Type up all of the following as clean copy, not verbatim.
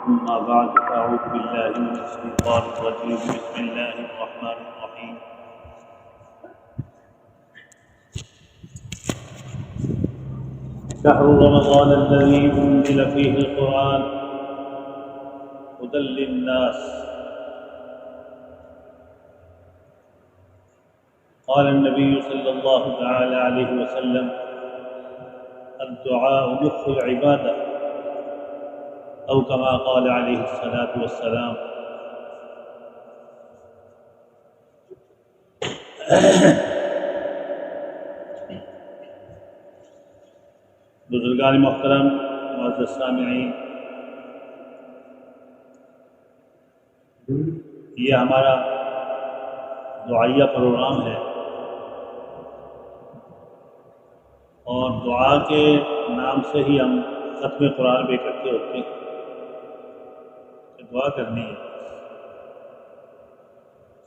أما بعد أعوذ بالله من الشيطان الرجيم بسم الله الرحمن الرحيم شهر رمضان الذي أنزل فيه القرآن هدى للناس قال النبي صلى الله تعالى عليه وسلم الدعاء مخ العبادة أو كما قال عليه الصلاة والسلام۔ بزرگان محترم، معزز سامعین، یہ ہمارا دعائیہ پروگرام ہے اور دعا کے نام سے ہی ہم ختم قرآن میں اکٹھے ہوتے ہیں کہ دعا کرنی ہے۔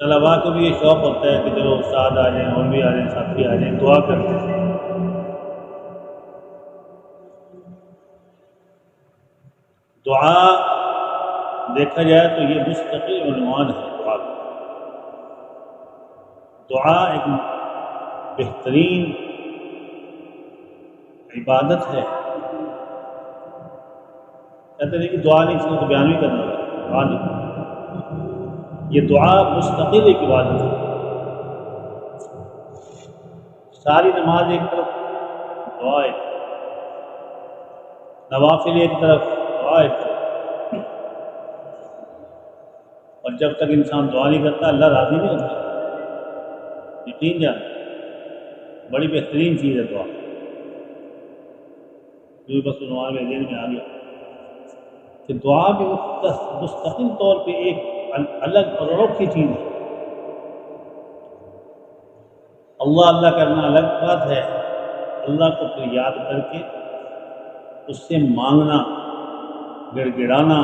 طلباء کو بھی یہ شوق ہوتا ہے کہ چلو استاد آ جائیں اور بھی آ جائیں، ساتھی آ جائیں، دعا کرتے ہیں۔ دعا دیکھا جائے تو یہ مستقل عنوان ہے دعا کا۔ دعا ایک بہترین عبادت ہے۔ کہتے ہیں کہ دعا نہیں تو بیان بھی کرنا ہے، دعا نہیں، یہ دعا مستقل ایک عبادت ہے۔ ساری نماز ایک طرف، دعا ایک طرف، نوافل ایک طرف، دعا ایک طرف، اور جب تک انسان دعا نہیں کرتا اللہ راضی نہیں ہوتا۔ یقین جان بڑی بہترین چیز ہے دعا۔ بس عنوان میں ذہن میں آ گیا کہ دعا بھی مستقل طور پہ ایک الگ اور انوکھی چیز ہے۔ اللہ اللہ کرنا الگ بات ہے، اللہ کو پھر یاد کر کے اس سے مانگنا، گڑ گڑانا،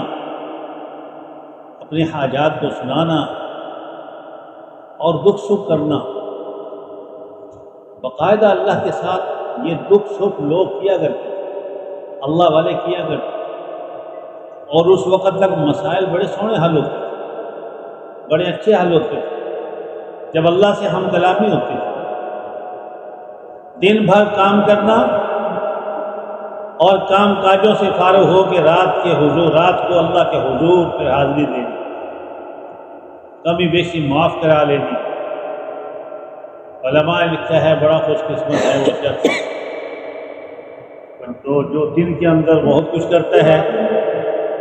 اپنے حاجات کو سنانا اور دکھ سکھ کرنا، باقاعدہ اللہ کے ساتھ یہ دکھ سکھ لوگ کیا کرتے، اللہ والے کیا کرتے، اور اس وقت تک مسائل بڑے سونے حل ہوتے، بڑے اچھے حل ہوتے جب اللہ سے ہم کلامی ہوتی تھی۔ دن بھر کام کرنا اور کام کاجوں سے فارغ ہو کے رات کو اللہ کے حضور پہ حاضری دینی، کمی بیشی معاف کرا لینی۔ علماء لکھا ہے بڑا خوش قسمت ہے وہ شخص جو دن کے اندر بہت کچھ کرتا ہے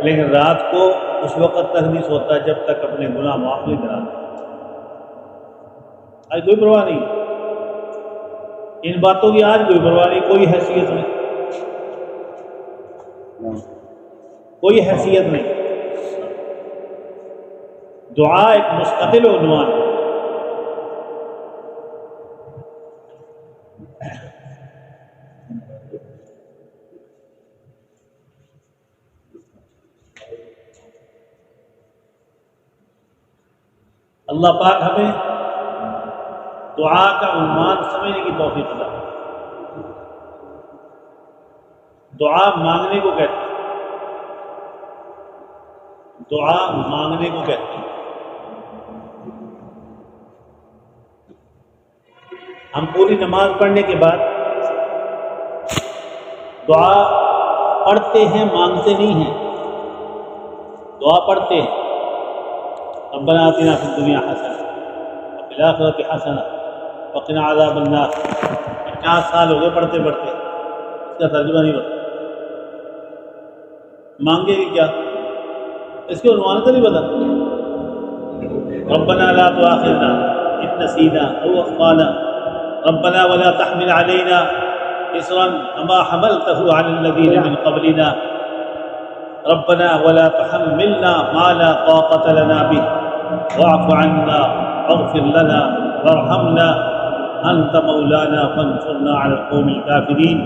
لیکن رات کو اس وقت تک نہیں سوتا جب تک اپنے گناہ معاف نہیں کراتا۔ آج کوئی پرواہ نہیں، ان باتوں کی آج کوئی پرواہ نہیں، کوئی حیثیت نہیں، کوئی حیثیت نہیں۔ دعا ایک مستقل عنوان ہے۔ اللہ پاک ہمیں دعا کا عنوان سمجھنے کی توفیق عطا کرے۔ دعا مانگنے کو کہتے ہیں، دعا مانگنے کو کہتے ہیں۔ ہم پوری نماز پڑھنے کے بعد دعا پڑھتے ہیں، مانگتے نہیں ہیں، دعا پڑھتے ہیں۔ ربنا آتنا فی الدنیا حسنہ وفی الآخرۃ حسنہ وقنا عذاب النار۔ 50 سال ہو گئے پڑھتے پڑھتے، اس کا ترجمہ نہیں پتا، مانگے گی کیا اس کے عنوان کا نہیں پتا۔ ربنا لا تؤاخذنا ان نسینا او اخطانا ربنا ولا تحمل علينا اصرا كما حملته على الذين من قبلنا ربنا ولا تحملنا ما لا طاقة لنا به واعف عنا واغفر لنا وارحمنا انت مولانا فانصرنا على القوم الكافرين۔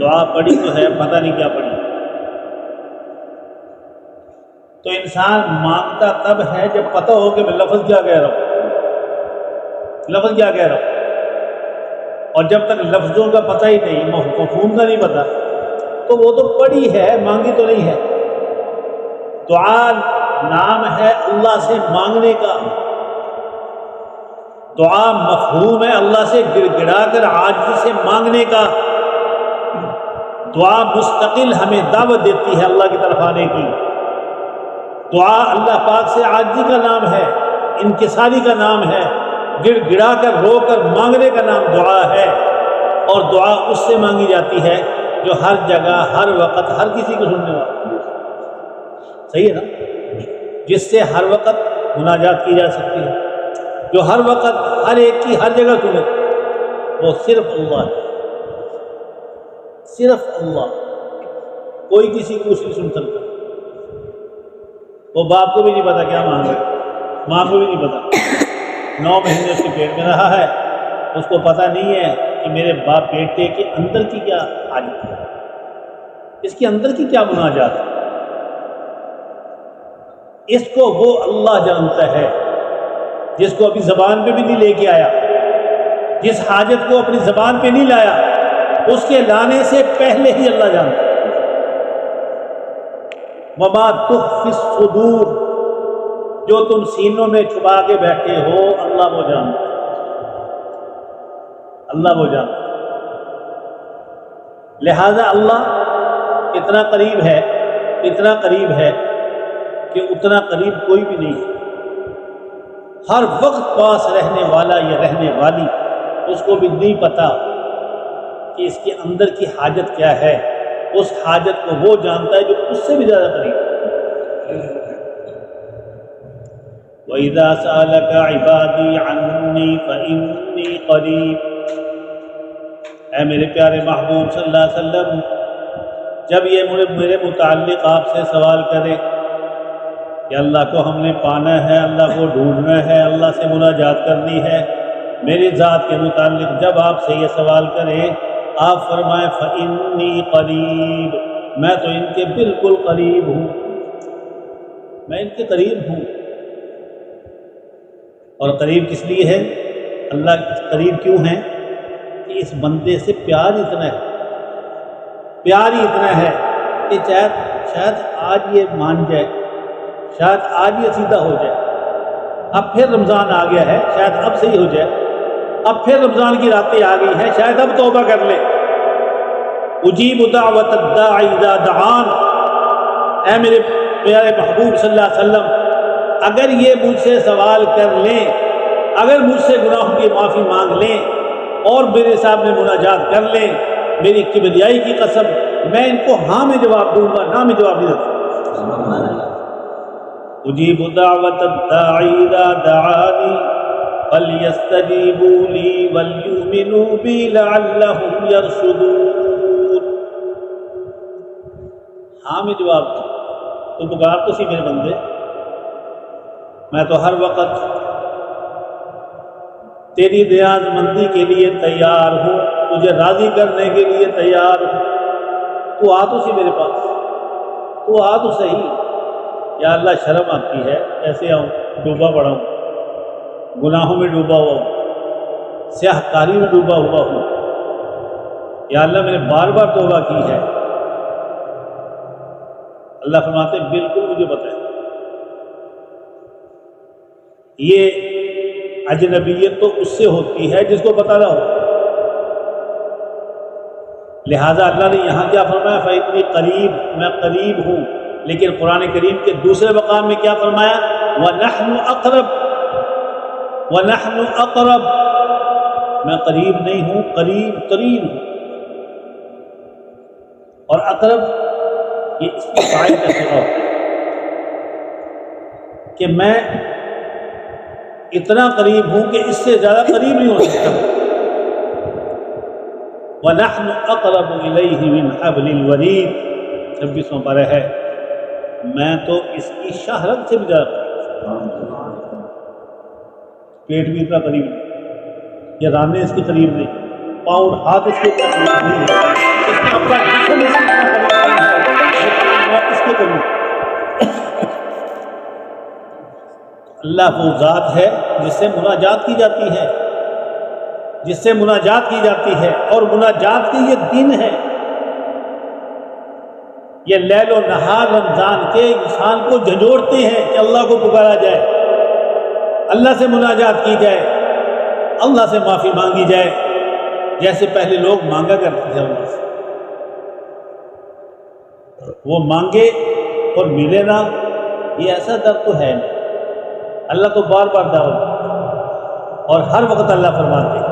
دعا پڑھی تو ہے، پتہ نہیں کیا پڑھی۔ تو انسان مانگتا تب ہے جب پتہ ہو کہ میں لفظ کیا کہہ رہا ہوں، لفظ کیا کہہ رہا ہوں، اور جب تک لفظوں کا پتہ ہی نہیں، مفہوم کا نہیں پتہ، تو وہ تو پڑھی ہے، مانگی تو نہیں ہے۔ دعا نام ہے اللہ سے مانگنے کا، دعا مفہوم ہے اللہ سے گڑ گڑا کر عاجزی سے مانگنے کا، دعا مستقل ہمیں دعوت دیتی ہے اللہ کی طرف آنے کی، دعا اللہ پاک سے عاجزی کا نام ہے، انکساری کا نام ہے، گڑ گڑا کر رو کر مانگنے کا نام دعا ہے، اور دعا اس سے مانگی جاتی ہے جو ہر جگہ ہر وقت ہر کسی کو سننے والا، صحیح ہے نا، جس سے ہر وقت مناجات کی جا سکتی ہے، جو ہر وقت ہر ایک کی ہر جگہ سنے، وہ صرف اللہ ہے، صرف اللہ، کوئی کسی کو نہیں سن سکتا۔ وہ باپ کو بھی نہیں پتا کیا مانگ رہا، ماں کو بھی نہیں پتا، 9 مہینے اس کے پیٹ میں رہا ہے، اس کو پتہ نہیں ہے کہ میرے باپ بیٹے کے اندر کی کیا حاجت ہے، اس کے اندر کی کیا مناجات ہے، اس کو وہ اللہ جانتا ہے جس کو ابھی زبان پہ بھی نہیں لے کے آیا، جس حاجت کو اپنی زبان پہ نہیں لایا، اس کے لانے سے پہلے ہی اللہ جانتا ہے۔ وَمَا تُخْفِي الصُّدُورُ، جو تم سینوں میں چھپا کے بیٹھے ہو اللہ وہ جانتا ہے، اللہ وہ جانتا ہے۔ لہذا اللہ اتنا قریب ہے، اتنا قریب ہے کہ اتنا قریب کوئی بھی نہیں ہے، ہر وقت پاس رہنے والا یا رہنے والی، اس کو بھی نہیں پتا کہ اس کے اندر کی حاجت کیا ہے، اس حاجت کو وہ جانتا ہے جو اس سے بھی زیادہ قریب ہے۔ وَإِذَا سَأَلَكَ عِبَادِي عَنِّي فَإِنِّي قَرِيبٌ، اے میرے پیارے محبوب صلی اللہ علیہ وسلم، جب یہ میرے متعلق آپ سے سوال کرے کہ اللہ کو ہم نے پانا ہے، اللہ کو ڈھونڈنا ہے، اللہ سے مناجات کرنی ہے، میری ذات کے متعلق جب آپ سے یہ سوال کریں، آپ فرمائیں فَإِنِّي قَرِيب، میں تو ان کے بالکل قریب ہوں، میں ان کے قریب ہوں۔ اور قریب کس لیے ہے؟ اللہ قریب کیوں ہے؟ کہ اس بندے سے پیار اتنا ہے، پیار ہی اتنا ہے کہ شاید آج یہ مان جائے، شاید آج یہ سیدھا ہو جائے، اب پھر رمضان آ گیا ہے، شاید اب صحیح ہو جائے، اب پھر رمضان کی راتیں آ گئی ہیں، شاید اب توبہ کر لے۔ اجیب دعوت الداعی اذا دعان، اے میرے پیارے محبوب صلی اللہ علیہ وسلم، اگر یہ مجھ سے سوال کر لیں، اگر مجھ سے گناہوں کی معافی مانگ لیں اور میرے سامنے مناجات کر لیں، میری کبریائی کی قسم، میں ان کو ہاں میں جواب دوں گا، نہ میں جواب نہیں دوں۔ اجیب دعوت الداعی اذا دعانی فلیستجیبوا لی ولیؤمنوا بی لعلہم یرشدون۔ ہاں میں جواب دوں، تو پکار تو سی میرے بندے، میں تو ہر وقت تیری نیاز مندی کے لیے تیار ہوں، تجھے راضی کرنے کے لیے تیار ہوں، تو آ تو سی میرے پاس، تو آ تو صحیح۔ یا اللہ شرم آتی ہے، کیسے آؤں، ڈوبا پڑا ہوں، گناہوں میں ڈوبا ہوا ہوں، سیاہ کاری میں ڈوبا ہوا ہوں، یا اللہ میں نے بار بار توبہ کی ہے۔ اللہ فرماتے بالکل مجھے پتہ ہے۔ یہ اجنبیت تو اس سے ہوتی ہے جس کو پتہ نہ ہو، لہٰذا اللہ نے یہاں کیا فرمایا؟ فَإِنِّي قریب، میں قریب ہوں۔ لیکن قرآن کریم کے دوسرے مقام میں کیا فرمایا؟ وَنَحْنُ أَقْرَبُ، وَنَحْنُ أَقْرَبُ، میں قریب نہیں ہوں، قریب ترین ہوں۔ اور اقرب یہ اس کی فاعل کا صیغہ ہوتا ہے کہ میں اتنا قریب ہوں کہ اس سے زیادہ قریب نہیں ہو سکتا۔ وَنَحْنُ أَقْرَبُ إِلَيْهِ مِنْ حَبْلِ الْوَرِيدِ، 26واں پارہ ہے، میں تو اس کی شاہ رگ سے بھی زیادہ قریب، پیٹ بھی اتنا قریب نہیں، یہ رانے اس کے قریب نہیں، پاؤں اور ہاتھ اس کے قریب نہیں ہے، اس کا اپنا جسم اس کے قریب ہے، اس کے قریب۔ اللہ وہ ذات ہے جس سے مناجات کی جاتی ہے، جس سے مناجات کی جاتی ہے، اور مناجات کے یہ دن ہے، یہ لیل و نہار رمضان کے انسان کو جھنجھوڑتے ہیں کہ اللہ کو پکارا جائے، اللہ سے مناجات کی جائے، اللہ سے معافی مانگی جائے، جیسے پہلے لوگ مانگا کرتے تھے اللہ سے۔ وہ مانگے اور ملے نہ، یہ ایسا درد تو ہے نہیں۔ اللہ تو بار بار دعوت دیتا اور ہر وقت اللہ فرماتے ہیں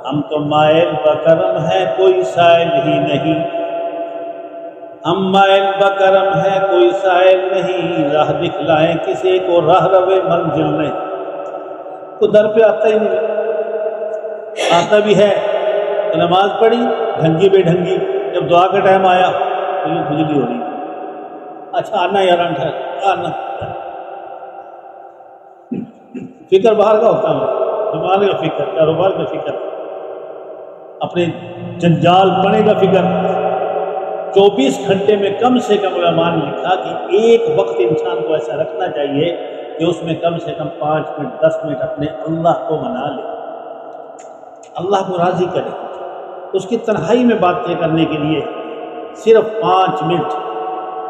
ہم تو مائل بکرم ہے کوئی سائل ہی نہیں، ہم مائل بکرم ہے کوئی سائل نہیں، راہ دکھلائیں کسی کو راہ روے منزل نہیں۔ تو در پہ آتا ہی نہیں، آتا بھی ہے تو نماز پڑھی ڈھنگی بے ڈھنگی، جب دعا کا ٹائم آیا تو یہ کھجلی ہو رہی ہے، اچھا آنا یار آنا، فکر باہر کا ہوتا ہے، بیمار کا فکر، کاروبار کا فکر، اپنے جنجال پڑے کا فکر۔ 24 گھنٹے میں کم سے کم علماء نے لکھا کہ ایک وقت انسان کو ایسا رکھنا چاہیے کہ اس میں کم سے کم 5 منٹ 10 منٹ اپنے اللہ کو منا لے، اللہ کو راضی کرے، اس کی تنہائی میں باتیں کرنے کے لیے صرف 5 منٹ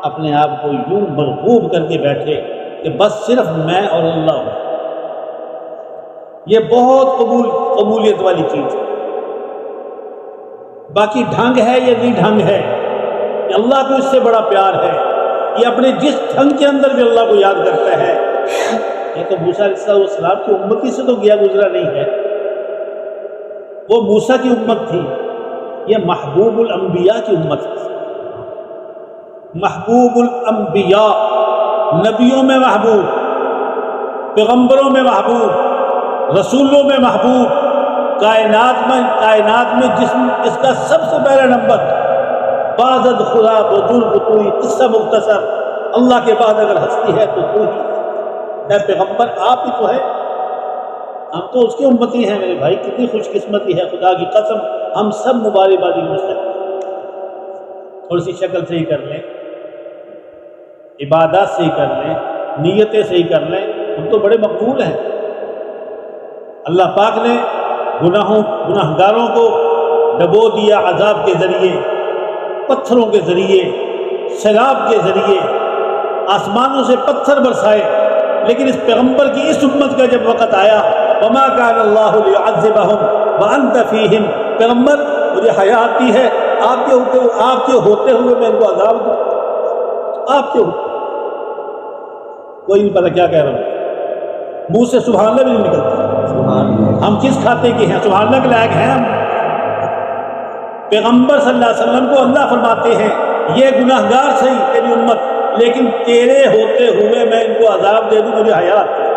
اپنے آپ کو یوں مرغوب کر کے بیٹھے کہ بس صرف میں اور اللہ ہوں۔ یہ بہت قبولیت والی چیز ہے۔ باقی ڈھنگ ہے یہ نہیں ڈھنگ ہے کہ اللہ کو اس سے بڑا پیار ہے، یہ اپنے جس ڈھنگ کے اندر بھی اللہ کو یاد کرتا ہے۔ یہ تو موسیٰ علیہ السلام کی امتی سے تو گیا گزرا نہیں ہے، وہ موسیٰ کی امت تھی، یہ محبوب الانبیاء کی امت ہے۔ محبوب الانبیاء، نبیوں میں محبوب، پیغمبروں میں محبوب، رسولوں میں محبوب، کائنات میں جس کا سب سے پہلا نمبر بازد خدا بزرگ کوئی قصہ مختصر، اللہ کے بعد اگر ہستی ہے تو تو ہی ہے، پیغمبر آپ ہی تو ہے، ہم تو اس کی امتی ہیں میرے بھائی۔ کتنی خوش قسمتی ہے، خدا کی قسم ہم سب مبارکبادی مستقبل تھوڑی سی شکل سے ہی کر لیں، عبادات سے ہی کر لیں، نیتیں سے ہی کر لیں، ہم تو بڑے مقبول ہیں۔ اللہ پاک نے گناہ گاروں کو ڈبو دیا عذاب کے ذریعے، پتھروں کے ذریعے، سیلاب کے ذریعے، آسمانوں سے پتھر برسائے، لیکن اس پیغمبر کی اس امت کا جب وقت آیا وما كان اللہ ليعذبهم وانت فيهم، پیغمبر مجھے حیا آتی ہے آپ کے ہوتے ہوئے میں ان کو عذاب دوں، آپ کے ہوتے کوئی نہیں پتہ کیا کہہ رہا ہوں، منہ سے سبحان اللہ بھی نہیں نکلتا، ہم کس کھاتے کے ہیں، سبحان اللہ کے لائق ہیں ہم؟ پیغمبر صلی اللہ علیہ وسلم کو اللہ فرماتے ہیں یہ گناہ گار صحیح تیری امت، لیکن تیرے ہوتے ہوئے میں ان کو عذاب دے دوں، مجھے حیا آتی ہے۔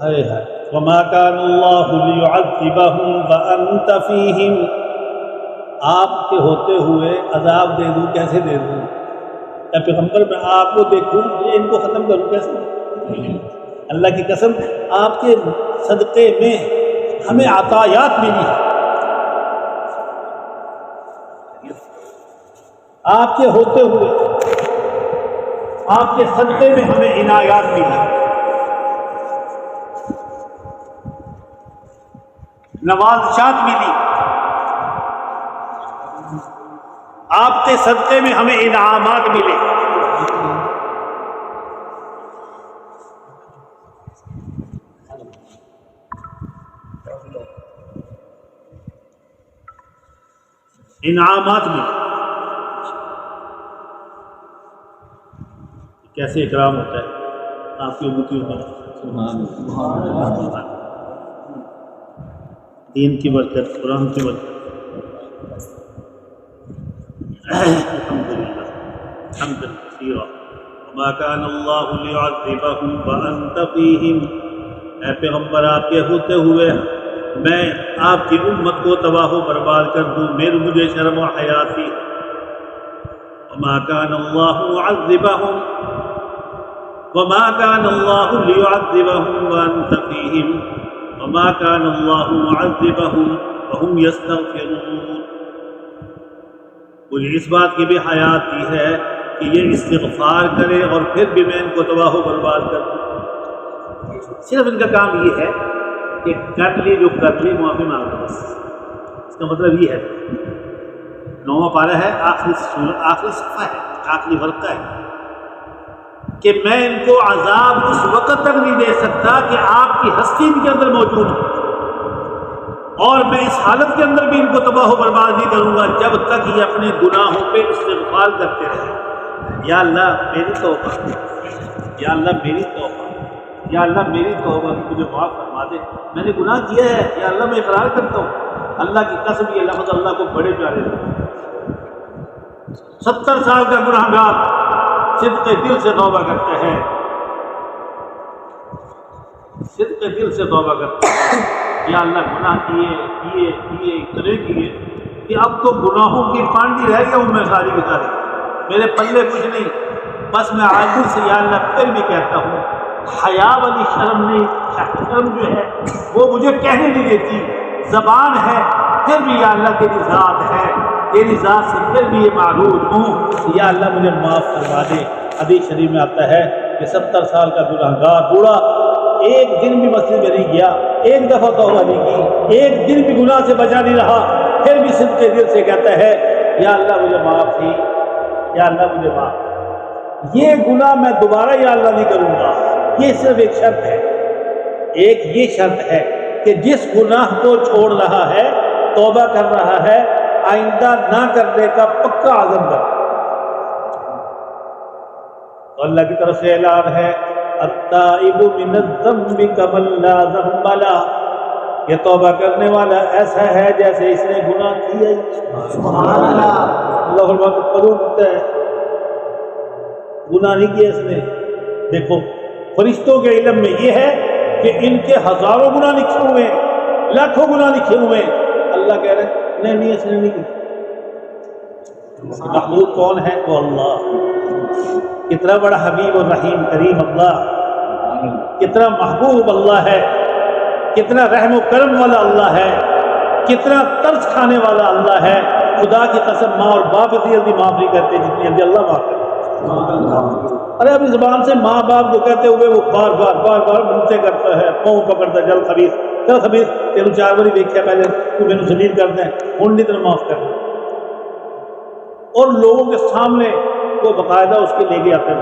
ہائے ہائے، وما كان اللہ ليعذبهم وانت فيهم، آپ کے ہوتے ہوئے عذاب دے دوں، کیسے دے دوں؟ یا پیغمبر میں آپ کو دیکھوں ان کو ختم کروں کیسے؟ اللہ کی قسم آپ کے صدقے میں ہمیں عطایات ملی ہیں، آپ کے ہوتے ہوئے آپ کے صدقے میں ہمیں عنایات ملی، نوازشات ملی، آپ کے صدقے میں ہمیں انعامات ملے۔ انعامات ملے، کیسے اکرام ہوتا ہے آپ کی امتیوں پر، دین کی برکت، قرآن کی برکت، الحمدللہ حمدا کثیرا وما كان اللہ ليعذبهم وانت فيهم، اے پیغمبر آپ کے ہوتے ہوئے میں آپ کی امت کو تباہ و برباد کر دوں، مجھے شرم و حیا تھی۔ وما كان اللہ معذبهم وما كان اللہ ليعذبهم وانت فيهم وما كان اللہ معذبهم وهم يستغفرون۔ مجھے اس بات کی بھی حیا آتی ہے کہ یہ استغفار کرے اور پھر بھی میں ان کو تباہ و برباد کر دوں۔ صرف ان کا کام یہ ہے کہ کر لی جو کر لی، معافی مانگو، بس اس کا مطلب یہ ہے۔ 9واں پارہ ہے، آخری صفحہ ہے، آخری ورقہ ہے کہ میں ان کو عذاب اس وقت تک نہیں دے سکتا کہ آپ کی ہستی ان کے اندر موجود ہو، اور میں اس حالت کے اندر بھی ان کو تباہ و برباد نہیں کروں گا جب تک یہ اپنے گناہوں پہ استغفار کرتے رہے۔ یا اللہ میری توبہ، یا اللہ میری توبہ، یا اللہ میری توبہ، مجھے معاف فرما دے، میں نے گناہ کیا ہے، یا اللہ میں اقرار کرتا ہوں۔ اللہ کی قسم یہ لفظ اللہ کو بڑے پیارے لگے۔ 70 سال کا گناہگار صدق دل سے توبہ کرتا ہے، صدق دل سے توبہ کرتا ہے، یا اللہ گناہ کیے اتنے کیے کہ اب تو گناہوں کی پانڈی رہ گیا ہوں میں ساری کی ساری، میرے پلے کچھ نہیں، بس میں عاجزی سے یا اللہ پھر بھی کہتا ہوں، حیا والی شرم نہیں، شرم جو ہے وہ مجھے کہنے نہیں دیتی، زبان ہے پھر بھی یا اللہ تیری ذات ہے، تیری ذات سے پھر بھی یہ معروض ہوں، یا اللہ مجھے معاف کروا دے۔ حدیث شریف میں آتا ہے کہ 70 سال کا گنہگار بوڑھا ایک دن بھی مسجد میں نہیں گیا، ایک دفعہ توبہ نہیں کی، ایک دن بھی گناہ سے بچا نہیں رہا، پھر بھی صدق دل سے کہتا ہے یا اللہ مجھے معاف کی، یا اللہ مجھے معاف، یہ گناہ میں دوبارہ یا اللہ نہیں کروں گا۔ یہ صرف ایک شرط ہے، ایک یہ شرط ہے کہ جس گناہ کو چھوڑ رہا ہے، توبہ کر رہا ہے، آئندہ نہ کرنے کا پکا عزم کر۔ تو اللہ کی طرف سے اعلان ہے التائب من الذنب کمن لا ذنب له، یہ توبہ کرنے والا ایسا ہے جیسے اس نے گناہ کیا ہی۔ سبحان اللہ، اللہ فرماتا ہے قبول کرتا ہے، گناہ نہیں کیا اس نے۔ دیکھو فرشتوں کے علم میں یہ ہے کہ ان کے ہزاروں گناہ لکھے ہوئے ہیں، لاکھوں گناہ لکھے ہوئے ہیں، اللہ کہہ رہے ہیں نہیں اس نے نہیں کی۔ محبوب کون ہے؟ وہ اللہ، کتنا بڑا حبیب اور رحیم کریم اللہ، کتنا محبوب اللہ ہے، کتنا رحم و کرم والا اللہ ہے، کتنا ترس کھانے والا اللہ ہے۔ خدا کی قسم ماں اور باپ اتنی جلدی معاف نہیں کرتے جتنی جلدی اللہ معاف کرتے۔ ارے اپنی زبان سے ماں باپ کو کہتے ہوئے وہ بار بار منتے کرتا ہے، پاؤں پکڑتا ہے، جل خبیث تینوں 4 باری دیکھا پہلے تو میں نے ذلیل کرتا ہے، ہوں نہیں تیرا معاف کرنا، اور لوگوں کے سامنے وہ باقاعدہ اس کے لے کے آتا ہے،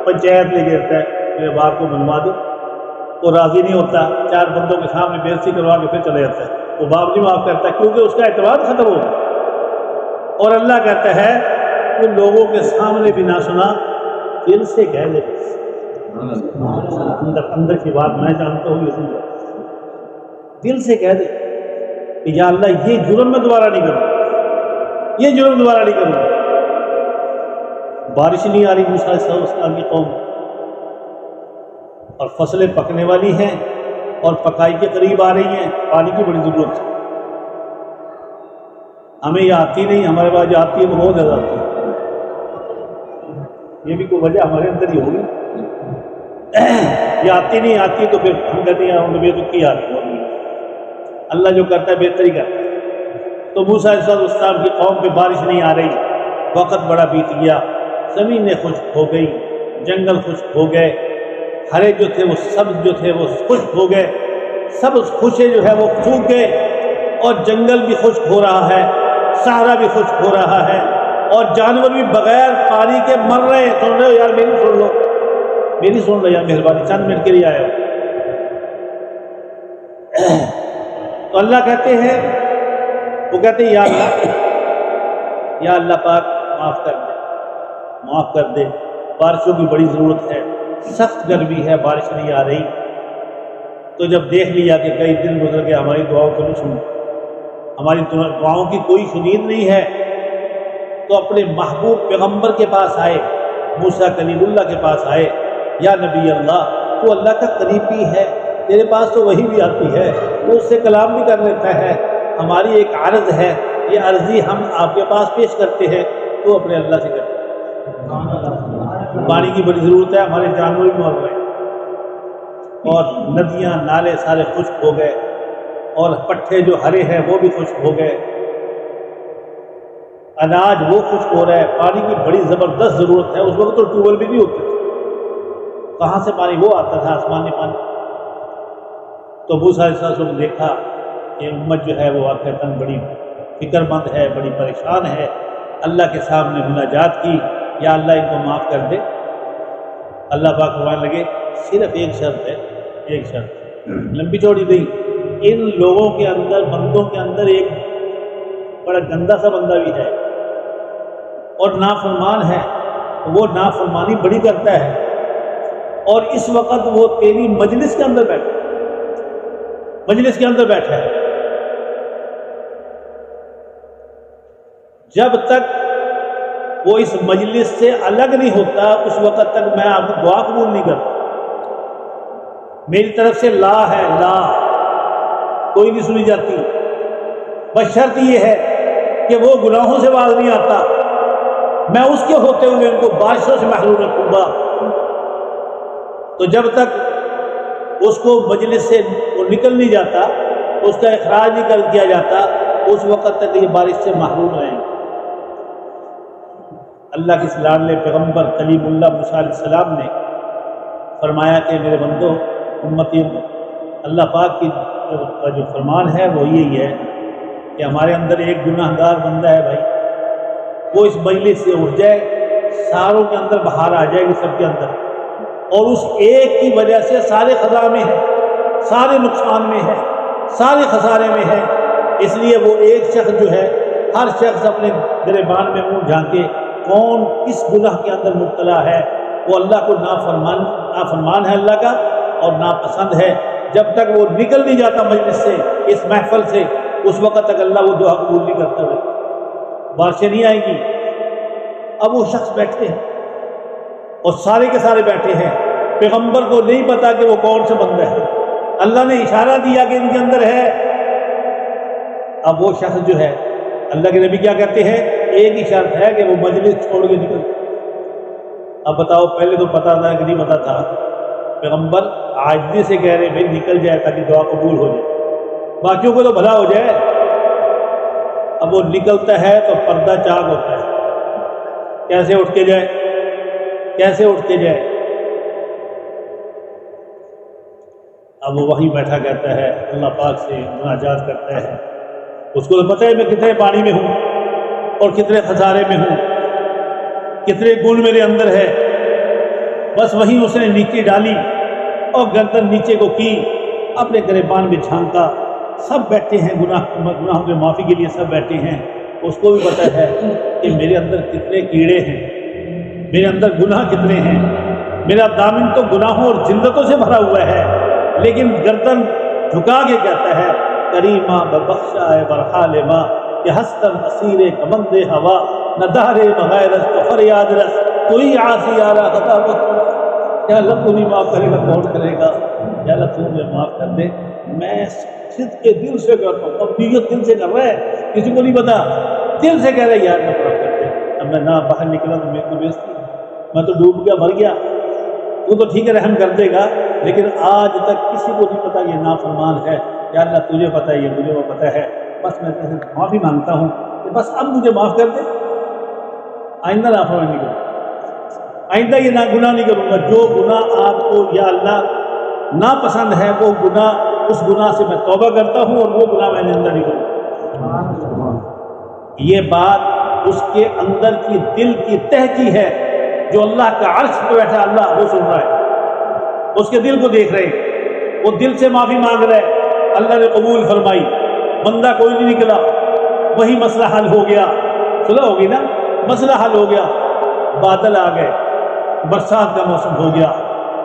پنچایت لے کے آتا ہے میرے باپ کو منوا دو، وہ راضی نہیں ہوتا، 4 بندوں کے سامنے بےعزتی کروا کے پھر چلے جاتا ہے، وہ باپ نہیں معاف کرتا کیونکہ اس کا اعتماد ختم ہوتا ہے۔ اور اللہ کہتا ہے ان لوگوں کے سامنے بھی نہ سنا، دل سے کہہ دے، اندر کی بات میں جانتا ہوں، یہ سن دل سے کہہ دے کہ یا اللہ یہ جرم میں دوبارہ نہیں کروں، یہ جرم دوبارہ نہیں کروں۔ بارش نہیں آ رہی موسیٰ علیہ السلام کی قوم، اور فصلیں پکنے والی ہیں اور پکائی کے قریب آ رہی ہیں، پانی کی بڑی ضرورت ہے۔ ہمیں یہ آتی نہیں، ہمارے پاس جو آتی ہے وہ بہت زیادہ آتی ہے، یہ بھی کوئی وجہ ہمارے اندر ہی ہوگی، یہ آتی نہیں آتی تو پھر ہم کہتے ہیں ہم بے دکھی آ رہی ہوگی، اللہ جو کرتا ہے بہتر ہی کرتا ہے۔ تو موسیٰ علیہ السلام کی قوم پہ بارش نہیں آ رہی، وقت بڑا بیت گیا، زمینیں خشک ہو گئی، جنگل خشک ہو گئے، ہرے جو تھے وہ سبز جو تھے وہ خشک ہو گئے، سبز خوشے جو ہے وہ سوکھ گئے، اور جنگل بھی خشک ہو رہا ہے، صحرا بھی خشک ہو رہا ہے، اور جانور بھی بغیر پانی کے مر رہے ہیں۔ سن رہے ہو یار؟ میری سن لو، میری سن لو یار، مہربانی چند منٹ کے لیے آئے ہو۔ تو اللہ کہتے ہیں، وہ کہتے ہیں یا اللہ پاک معاف کر دے، معاف کر دے، بارشوں کی بڑی ضرورت ہے، سخت گرمی ہے، بارش نہیں آ رہی۔ تو جب دیکھ لیا کہ کئی دن گزر گئے، ہماری دعاؤں کو نہیں سنی، ہماری دعاؤں کی کوئی شنید نہیں ہے، تو اپنے محبوب پیغمبر کے پاس آئے، موسیٰ کلیم اللہ کے پاس آئے، یا نبی اللہ تو اللہ کا قریبی ہے، تیرے پاس تو وہی بھی آتی ہے، وہ اس سے کلام بھی کر لیتا ہے، ہماری ایک عرض ہے، یہ عرضی ہم آپ کے پاس پیش کرتے ہیں، تو اپنے اللہ سے کرتے ہیں۔ پانی کی بڑی ضرورت ہے، ہمارے جانور بھی مر رہے ہیں، اور ندیاں نالے سارے خشک ہو گئے، اور پٹھے جو ہرے ہیں وہ بھی خشک ہو گئے، اناج وہ خشک ہو رہا ہے، پانی کی بڑی زبردست ضرورت ہے۔ اس وقت تو ٹیوبل بھی نہیں ہوتے تھے، کہاں سے پانی؟ وہ آتا تھا آسمانی پانی۔ تو موسیٰ علیہ السلام نے دیکھا کہ امت جو ہے وہ واقعتاً بڑی فکر مند ہے، بڑی پریشان ہے، اللہ کے سامنے مناجات کی، یا اللہ ان کو معاف کر دے۔ اللہ پاک فرمانے لگے صرف ایک شرط ہے، ایک شرط لمبی چوڑی نہیں، ان لوگوں کے اندر، بندوں کے اندر ایک بڑا گندا سا بندہ بھی ہے اور نافرمان ہے، وہ نافرمانی بڑی کرتا ہے، اور اس وقت وہ تیری مجلس کے اندر بیٹھا ہے، مجلس کے اندر بیٹھا ہے، جب تک وہ اس مجلس سے الگ نہیں ہوتا اس وقت تک میں آپ کو دعا قبول نہیں کرتا۔ میری طرف سے لا ہے، لا کوئی نہیں سنی جاتی، بس شرط یہ ہے کہ وہ گناہوں سے باز نہیں آتا، میں اس کے ہوتے ہوئے ان کو بارشوں سے محروم رکھوں گا۔ تو جب تک اس کو مجلس سے وہ نکل نہیں جاتا، اس کا اخراج نہیں کر دیا جاتا، اس وقت تک یہ بارش سے محروم رہیں گے۔ اللہ کے لاڈلے پیغمبر کلیم اللہ موسیٰ علیہ السلام نے فرمایا کہ میرے بندو، امتی، اللہ پاک کی جو فرمان ہے وہ یہی ہے کہ ہمارے اندر ایک گناہ گار بندہ ہے بھائی، وہ اس مجلس سے اٹھ جائے، ساروں کے اندر بہار آ جائے گی، سب کے اندر، اور اس ایک کی وجہ سے سارے خزاں میں ہیں، سارے نقصان میں ہیں، سارے خسارے میں ہیں۔ اس لیے وہ ایک شخص جو ہے، ہر شخص اپنے گریبان میں منہ جھانکے کون کس گناہ کے اندر مبتلا ہے، وہ اللہ کو نافرمان ہے اللہ کا اور ناپسند ہے۔ جب تک وہ نکل نہیں جاتا مجلس سے، اس محفل سے، اس وقت تک اللہ وہ دعا قبول نہیں کرتا ہے، بارشیں نہیں آئیں گی۔ اب وہ شخص بیٹھے ہیں اور سارے کے سارے بیٹھے ہیں، پیغمبر کو نہیں پتا کہ وہ کون سا بندہ ہے، اللہ نے اشارہ دیا کہ ان کے اندر ہے۔ اب وہ شخص جو ہے، اللہ کے نبی کیا کہتے ہیں، ایک ہی شرط ہے کہ وہ مجلس چھوڑ کے نکل۔ اب بتاؤ، پہلے تو پتا تھا کہ نہیں پتا تھا؟ پیغمبر عاجزی سے کہہ رہے بھائی نکل جائے تاکہ دعا قبول ہو جائے، باقیوں کو تو بھلا ہو جائے۔ اب وہ نکلتا ہے تو پردہ چاک ہوتا ہے، کیسے اٹھ کے جائے، کیسے اٹھ کے جائے؟ اب وہ وہیں بیٹھا کہتا ہے، اللہ پاک سے مناجات کرتا ہے، اس کو تو پتہ ہے میں کتنے پانی میں ہوں اور کتنے خسارے میں ہوں، کتنے گن میرے اندر ہے۔ بس وہیں اس نے نیچے ڈالی اور گردن نیچے کو کی، اپنے گریبان میں جھانکا، سب بیٹھے ہیں گناہوں کے معافی کے لیے، سب بیٹھے ہیں۔ اس کو بھی پتہ ہے کہ میرے اندر کتنے کیڑے ہیں، میرے اندر گناہ کتنے ہیں، میرا دامن تو گناہوں اور ذلتوں سے بھرا ہوا ہے، لیکن گردن جھکا کے کہتا ہے کریمہ ببخشا ہے برحال ماں کہ ہستن اسیر کمند ہوا نہ دہرے بغیرس تو فریاد رس کوئی عاصی آ رہا خطا یا اللہ تو نہیں معاف کرے گا، کون کرے گا؟ یا اللہ تو مجھے معاف کر دے، میں صدق کے دل سے کرتا ہوں۔ اب نیت دل سے کر رہا ہے، کسی کو نہیں پتا، دل سے کہہ رہا ہے یار میں معاف کر دے۔ اب میں نہ باہر نکلا تو میرے کو بیزتی، میں تو ڈوب گیا، مر گیا، وہ تو ٹھیک ہے رحم کر دے گا، لیکن آج تک کسی کو نہیں پتا یہ نافرمان ہے۔ یا اللہ تجھے پتہ ہے، یہ مجھے وہ پتہ ہے، بس میں تیرے سے معافی مانگتا ہوں کہ بس اب مجھے معاف کر دے، آئندہ نافرمانی نہیں کروں، آئندہ یہ گناہ نہیں کروں گا۔ جو گناہ آپ کو یا اللہ ناپسند ہے، وہ گناہ، اس گناہ سے میں توبہ کرتا ہوں اور وہ گناہ میں آئندہ نہیں کروں۔ یہ بات اس کے اندر کی دل کی تہ کی ہے، جو اللہ کا عرش پہ بیٹھا اللہ وہ سن رہا ہے، اس کے دل کو دیکھ رہے ہیں، وہ دل سے معافی مانگ رہا ہے، اللہ نے قبول فرمائی، بندہ کوئی نہیں نکلا، وہی مسئلہ حل ہو گیا، صلح ہو گئی نا، مسئلہ حل ہو گیا، بادل آ گئے، برسات کا موسم ہو گیا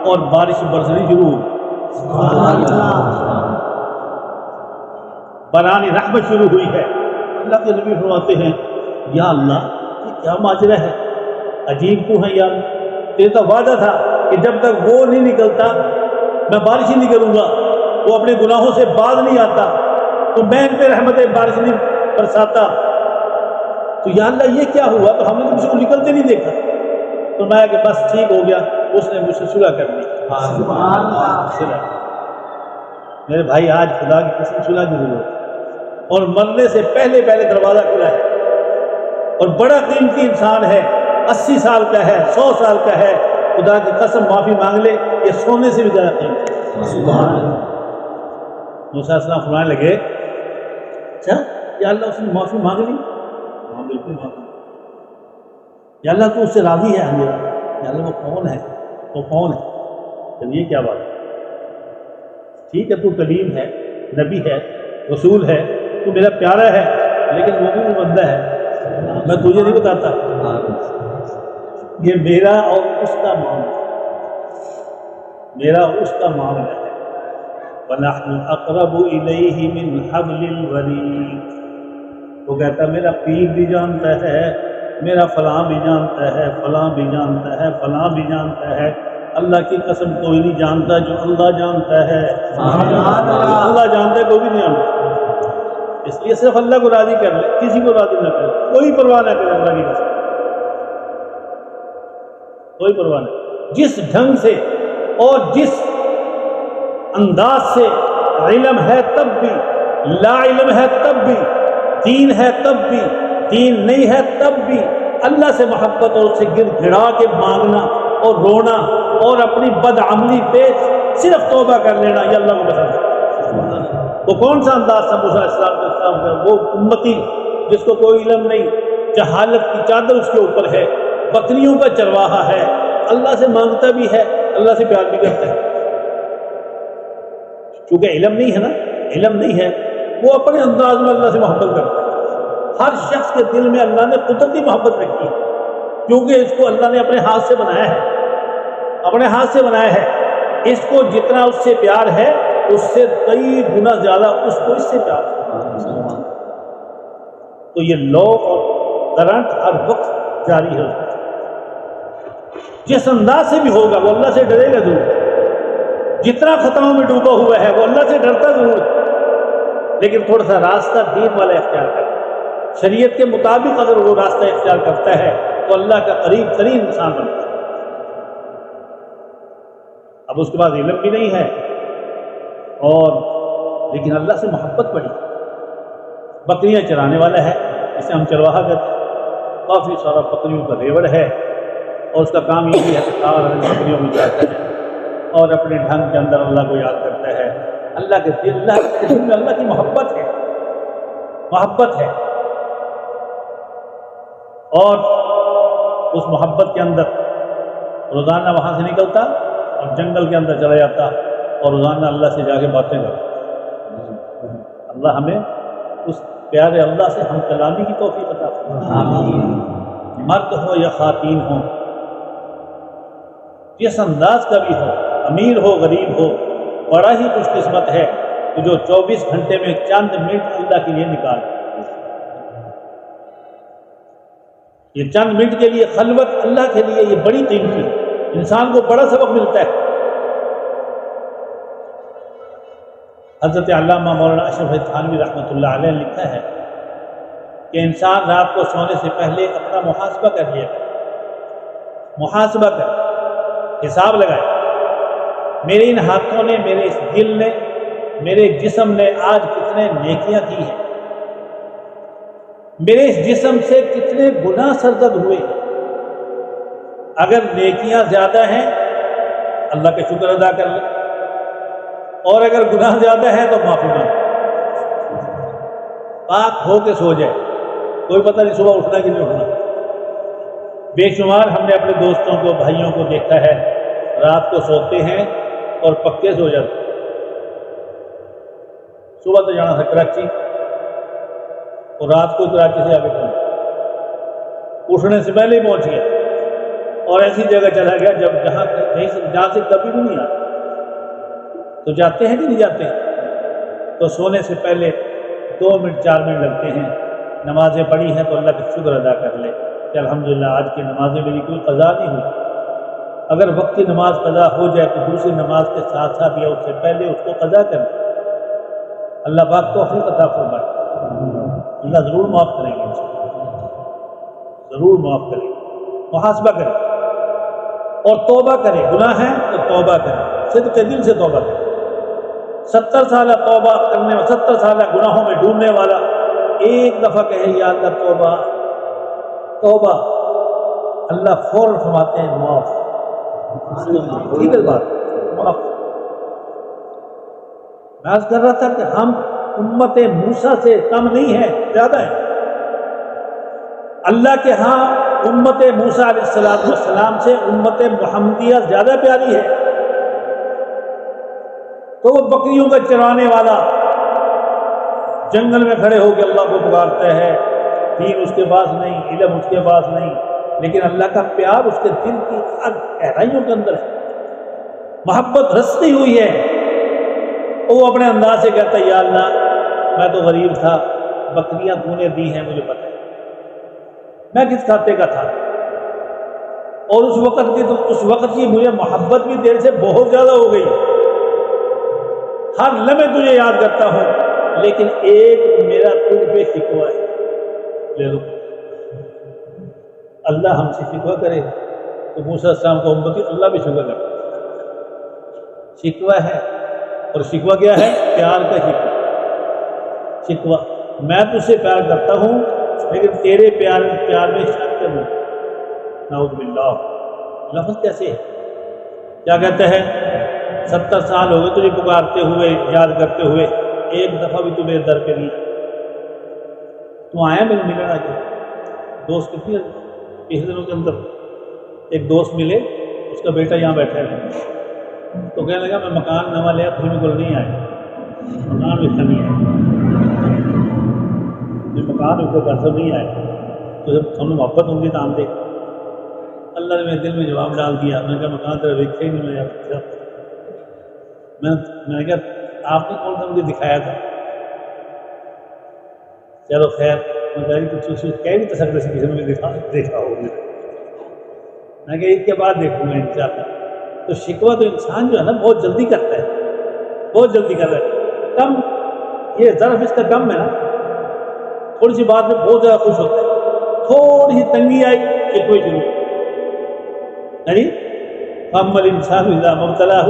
اور بارش برسنی شروع ہو گئی، برانی رحمت شروع ہوئی ہے۔ اللہ کے نبی فرماتے ہیں یا اللہ یہ کیا ماجرا ہے، عجیب کیوں ہے یار، تیرا تو وعدہ تھا کہ جب تک وہ نہیں نکلتا میں بارش ہی نہیں کروں گا، وہ اپنے گناہوں سے باز نہیں آتا تو میں ان پہ رحمت بارش نہیں برساتا، تو یا اللہ یہ کیا ہوا؟ تو ہم نے تو کسی کو نکلتے نہیں دیکھا۔ تو میں کہ بس ٹھیک ہو گیا، اس نے مجھ سے صلح کر لی۔ میرے بھائی آج خدا کی قسم صلح کی ضرورت ہے، اور مرنے سے پہلے دروازہ کھلا ہے، اور بڑا قیمتی انسان ہے، 80 سال کا ہے، 100 سال کا ہے، خدا کی قسم معافی مانگ لے، یہ سونے سے بھی زیادہ قیمتی ہے۔ موسیٰ علیہ السلام فرمانے لگے اچھا یا اللہ اس نے معافی مانگ لی؟ ہاں بالکل مانگ لی۔ یا اللہ تو اس سے راضی ہے؟ ہاں یا اللہ وہ کون ہے؟ وہ کون ہے؟ تو یہ کیا بات ہے؟ ٹھیک ہے تو کلیم ہے، نبی ہے، رسول ہے، تو میرا پیارا ہے، لیکن وہ بھی وہ بندہ ہے، میں تجھے نہیں بتاتا۔ یہ میرا اور اس کا معاملہ، میرا اور اس کا معاملہ ہے۔ وَنَحْنُ أَقْرَبُ إِلَيْهِ مِنْ حَبْلِ الْوَرِيدِ، وہ کہتا ہے میرا پیر بھی جانتا ہے، میرا فلاں بھی جانتا ہے، فلاں بھی جانتا ہے، فلاں بھی جانتا ہے۔ اللہ کی قسم کوئی نہیں جانتا جو اللہ جانتا ہے۔ اللہ جانتا ہے، کوئی بھی نہیں جانتا۔ اس لیے صرف اللہ کو راضی کر لے، کسی کو راضی نہ کرے، کوئی پرواہ نہ کرے اللہ کی قسم، کوئی پرواہ نہیں۔ جس ڈھنگ سے اور جس انداز سے علم ہے تب بھی، لا علم ہے تب بھی، دین ہے تب بھی، دین نہیں ہے تب بھی، اللہ سے محبت اور اس سے گر گڑا کے مانگنا اور رونا اور اپنی بدعملی پہ صرف توبہ کر لینا، یہ اللہ کو پسند ہے۔ وہ کون سا انداز تھا موسیٰ علیہ السلام کا؟ وہ امتی جس کو کوئی علم نہیں، جہالت کی چادر اس کے اوپر ہے، بکریوں کا چرواہا ہے، اللہ سے مانگتا بھی ہے، اللہ سے پیار بھی کرتا ہے۔ چونکہ علم نہیں ہے نا، علم نہیں ہے، وہ اپنے انداز میں اللہ سے محبت کرتا ہے۔ ہر شخص کے دل میں اللہ نے قدرتی محبت رکھی ہے، کیونکہ اس کو اللہ نے اپنے ہاتھ سے بنایا ہے، اپنے ہاتھ سے بنایا ہے۔ اس کو جتنا اس سے پیار ہے اس سے کئی گنا زیادہ اس کو اس سے پیار ہے۔ تو یہ لو اور کرنٹ ہر وقت جاری ہے، جس انداز سے بھی ہوگا وہ اللہ سے ڈرے گا ضرور، جتنا خطاؤں میں ڈوبا ہوا ہے وہ اللہ سے ڈرتا ضرور ہے، لیکن تھوڑا سا راستہ دین والا اختیار کرتا ہے، شریعت کے مطابق اگر وہ راستہ اختیار کرتا ہے تو اللہ کا قریب ترین انسان بنتا ہے۔ اب اس کے بعد علم بھی نہیں ہے اور لیکن اللہ سے محبت بڑی، بکریاں چرانے والا ہے، اسے ہم چرواہا کہتے ہیں، کافی سارا بکریوں کا ریوڑ ہے اور اس کا کام یہ بھی ہے کہ سارا دن بکریوں میں جاتا ہے اور اپنے ڈھنگ کے اندر اللہ کو یاد کرتا ہے۔ اللہ کے دل میں اللہ کی محبت ہے، محبت ہے، اور اس محبت کے اندر روزانہ وہاں سے نکلتا اور جنگل کے اندر چلا جاتا اور روزانہ اللہ سے جا کے باتیں کرتا۔ اللہ ہمیں اس پیارے اللہ سے ہم کلامی کی توفیق عطا فرمائے، مرد ہو یا خواتین ہو، جس انداز کا بھی ہو، امیر ہو غریب ہو، بڑا ہی خوش قسمت ہے کہ جو 24 گھنٹے میں چند منٹ اللہ کے لیے نکال، یہ چند منٹ کے لیے خلوت اللہ کے لیے یہ بڑی قیمتی ہے، انسان کو بڑا سبق ملتا ہے۔ حضرت علامہ مولانا اشرف علی تھانوی رحمۃ اللہ علیہ نے لکھا ہے کہ انسان رات کو سونے سے پہلے اپنا محاسبہ کر لیا کرے، محاسبہ کر، حساب لگائے، میرے ان ہاتھوں نے، میرے اس دل نے، میرے جسم نے آج کتنے نیکیاں کی ہیں، میرے اس جسم سے کتنے گناہ سرزد ہوئے ہیں۔ اگر نیکیاں زیادہ ہیں اللہ کا شکر ادا کر لیں، اور اگر گناہ زیادہ ہے تو معافی مانگ، پاک ہو کے سو جائے، کوئی پتہ نہیں صبح اٹھنا کہ نہیں اٹھنا۔ بے شمار ہم نے اپنے دوستوں کو، بھائیوں کو دیکھا ہے رات کو سوتے ہیں اور پکے سو جاتے ہیں، صبح تو جانا تھا کراچی اور رات کو کراچی سے آگے پہنچا، اٹھنے سے پہلے ہی پہنچ گیا اور ایسی جگہ چلا گیا جہاں سے کبھی بھی نہیں آتا۔ تو جاتے ہیں کہ نہیں جاتے ہیں؟ تو سونے سے پہلے 2 منٹ 4 منٹ لگتے ہیں، نمازیں پڑھی ہیں تو اللہ کا شکر ادا کر لے کہ الحمدللہ آج کی نمازیں میری کوئی قضا نہیں ہوئی۔ اگر وقت کی نماز قضا ہو جائے تو دوسری نماز کے ساتھ ساتھ یا اس سے پہلے اس کو قضا کر لے، اللہ پاک توفیق عطا فرمائے۔ اللہ ضرور معاف کریں گے، ضرور معاف کریں گے۔ محاسبہ کریں اور توبہ کریں، گناہ ہے تو توبہ کریں، صدق دل سے توبہ کریں۔ 70 سالہ توبہ کرنے، 70 سالہ گناہوں میں ڈوبنے والا ایک دفعہ کہے یا اللہ توبہ توبہ، اللہ فوراً فرماتے ہیں معاف۔ ٹھیک ہے بات، معاف۔ میں عرض کر رہا تھا کہ ہم امت موسیٰ سے کم نہیں ہے، زیادہ ہے۔ اللہ کے ہاں امت موسیٰ علیہ السلام سے امت محمدیہ زیادہ پیاری ہے۔ تو وہ بکریوں کا چرانے والا جنگل میں کھڑے ہو کے اللہ کو پکارتا ہے، دین اس کے پاس نہیں، علم اس کے پاس نہیں، لیکن اللہ کا پیار اس کے دل کی گہرائیوں کے اندر ہے، محبت رستی ہوئی ہے۔ وہ اپنے انداز سے کہتا ہے یا اللہ میں تو غریب تھا، بکریاں تو نے دی ہیں مجھے پتہ ہے، میں کس کھاتے کا تھا، اور اس وقت کی مجھے محبت بھی تیرے سے بہت زیادہ ہو گئی، ہر لمحے تجھے یاد کرتا ہوں، لیکن ایک میرا تجھ پہ شکوہ ہے، لے لو۔ اللہ ہم سے شکوہ کرے تو موسیٰ علیہ السلام کو امتی اللہ بھی شکوہ کرتا ہے، شکوہ ہے، اور شکوہ کیا ہے؟ پیار کا شکوہ۔ میں تجھ سے پیار کرتا ہوں لیکن تیرے پیار میں شک کروں، نعوذ باللہ۔ لفظ کیسے ہے؟ کیا کہتے ہیں 70 سال ہو گئے تجھے پکارتے ہوئے، یاد کرتے ہوئے، ایک دفعہ بھی تو میرے در پہ نہیں، تو آیا میرے ملنا کے دوست کتنی پچھلے دنوں کے اندر ایک دوست ملے، اس کا بیٹا یہاں بیٹھا ہے، تو کہنے لگا میں مکان نواں لیا تمہیں کو نہیں آیا، مکان بھی نہیں آیا، مکان اس کو پیسہ نہیں آیا، تو جب ہم نے محبت ہوں گی تو آمدے۔ اللہ نے میرے دل میں جواب ڈال دیا، میں نے کہا مکان تیرا دیکھے ہی نہیں، میں نے کہا آپ نے کون سا مجھے دکھایا تھا؟ چلو خیر، میں کہہ نہیں سکتے کسی نے دیکھا ہو، میں کہ عید کے بعد دیکھوں گا انشاءاللہ۔ تو شکوہ تو انسان جو ہے نا بہت جلدی کرتا ہے، بہت جلدی کرتا ہے، کم یہ ظرف اس کا کم ہے نا، تھوڑی سی بات میں بہت زیادہ خوش ہوتا ہے، تھوڑی سی تنگی آئی شکوے شروع، یعنی فَأَمَّا الْإِنسَانُ إِذَا مَا ابْتَلَاهُ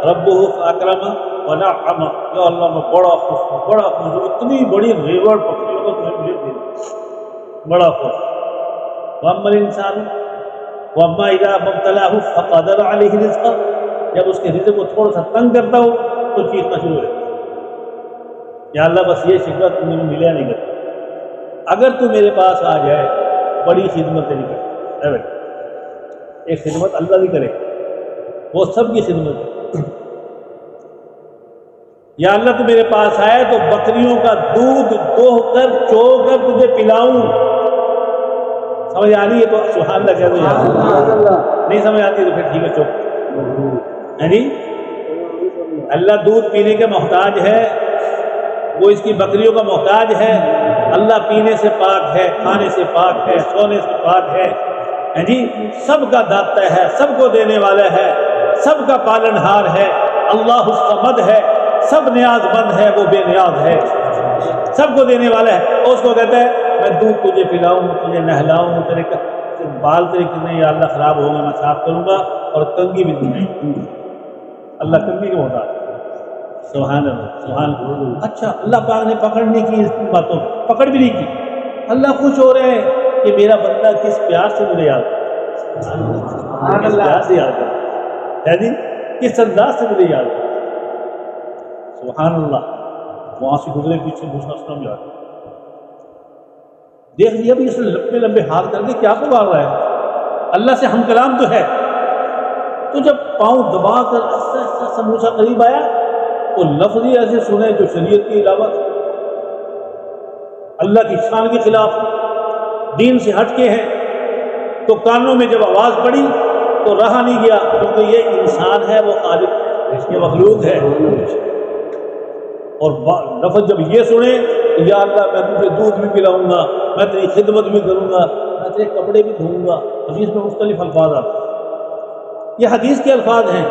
رَبُّهُ فَأَكْرَمَهُ وَنَعَّمَهُ، یا اللہ میں بڑا خوش ہوں، بڑا خوش ہوں، اتنی بڑی ریوڑ بکریوں کو تمہیں مجھے دے، بڑا خوش۔ وَأَمَّا الْإِنسَانُ وَأَمَّا إِذَا مَا ابْتَلَاهُ فَقَدَرَ عَلَيْهِ رِزْقَهُ، جب اس کے رزق کو تھوڑا سا تنگ کرتا ہو تو چیخنا شروع ہو جاتا ہے، یا اللہ بس یہ شکوہ تم نے ملیا نہیں کرتا، اگر تو میرے پاس آ جائے بڑی خدمت نہیں کرتا۔ ایک خدمت اللہ بھی کرے، وہ سب کی خدمت ہے، یا اللہ تو میرے پاس آئے تو بکریوں کا دودھ دوہ کر چو کر تجھے پلاؤں، سمجھ آ رہی ہے تو سبحان اللہ کہہ دو، نہیں سمجھ آتی تو پھر ٹھیک ہے چپ، یعنی اللہ دودھ پینے کے محتاج ہے، وہ اس کی بکریوں کا محتاج ہے، اللہ پینے سے پاک ہے، کھانے سے پاک ہے، سونے سے پاک ہے، جی سب کا داتا ہے، سب کو دینے والا ہے، سب کا پالن ہار ہے، اللہ الصمد ہے، سب نیاز مند ہے، وہ بے نیاز ہے، سب کو دینے والا ہے، اور اس کو کہتا ہے میں دودھ تجھے پلاؤں، تجھے نہلاؤں، تیرے بال تیرے کتنے یا اللہ خراب ہو گئے میں صاف کروں گا، اور کنگھی بھی دوں گا، اللہ کنگھی کو ہوتا ہے، سبحان اللہ سبحان اللہ۔ اچھا اللہ پاک نے پکڑ نہیں کی اس باتوں، پکڑ بھی نہیں کی، اللہ خوش ہو رہے ہیں کہ میرا بندہ کس پیار سے مجھے یاد کرتا، کس پیار سے یاد کرتا ہے، کس انداز سے مجھے یاد کرتا، سبحان اللہ۔ وہاں سے گزرے پیچھے دوسرا سلام یاد دیکھ لیا بھی اس نے لمبے لمبے ہاتھ کر کے کیا پکار رہا ہے، اللہ سے ہم کلام تو ہے، تو جب پاؤں دبا کر ایسا ایسا سموسا قریب آیا تو لفظ ہی ایسے سنے جو شریعت کی علاوہ اللہ کی شان کے خلاف، دین سے ہٹ کے ہیں، تو کانوں میں جب آواز پڑی تو رہا نہیں گیا، کیونکہ یہ انسان ہے، وہ خالق یہ مخلوق ہے، اور لفظ جب یہ سنے یا اللہ میں تجھے دودھ بھی پلاؤں گا، میں تیری خدمت بھی کروں گا، میں تیرے کپڑے بھی دھوؤں گا، حدیث میں مختلف الفاظ آتے ہیں، یہ حدیث کے الفاظ ہیں۔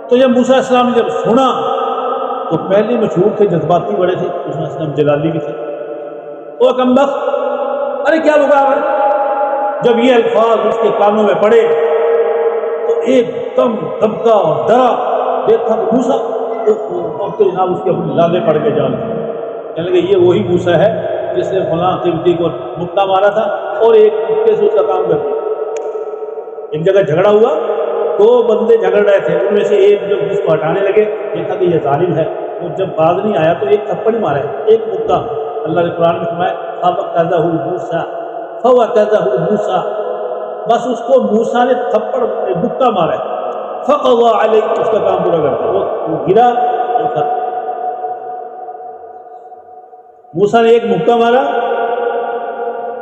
تو جب موسیٰ علیہ السلام نے جب سنا تو پہلے مشہور تھے، جذباتی بڑے تھے، موسیٰ علیہ السلام جلالی بھی تھے، او کمبخت ارے کیا بکا رہے، جب یہ الفاظ اس کے کانوں میں پڑے تو ایک دم دبکا اور ڈرا، دیکھا تو موسیٰ اب تو جناب اس کے اپنے لالے پڑ کے جان کہنے لگے یہ وہی موسیٰ ہے جس نے فلاں قبطی کو مکہ مارا تھا اور ایک مکے سے اس کا کام کر دیا۔ ایک جگہ جھگڑا ہوا، دو بندے جھگڑ رہے تھے، ان میں سے ایک جو جس کو ہٹانے لگے دیکھا کہ یہ ظالم ہے، وہ جب باز نہیں آیا تو ایک تھپڑ ہی مارا ہے، ایک مکہ. اللہ نے قرآن میں فرمایا فَوَكَذَهُ مُوسَىٰ فَوَكَذَهُ مُوسَىٰ، بس اس کو موسیٰ نے تھپڑ مکہ مارا ہے. فَقَضَىٰ عَلَيْهِ، اس کا کام پورا کر دیا، وہ گرا اور ختم. موسیٰ نے ایک مکہ مارا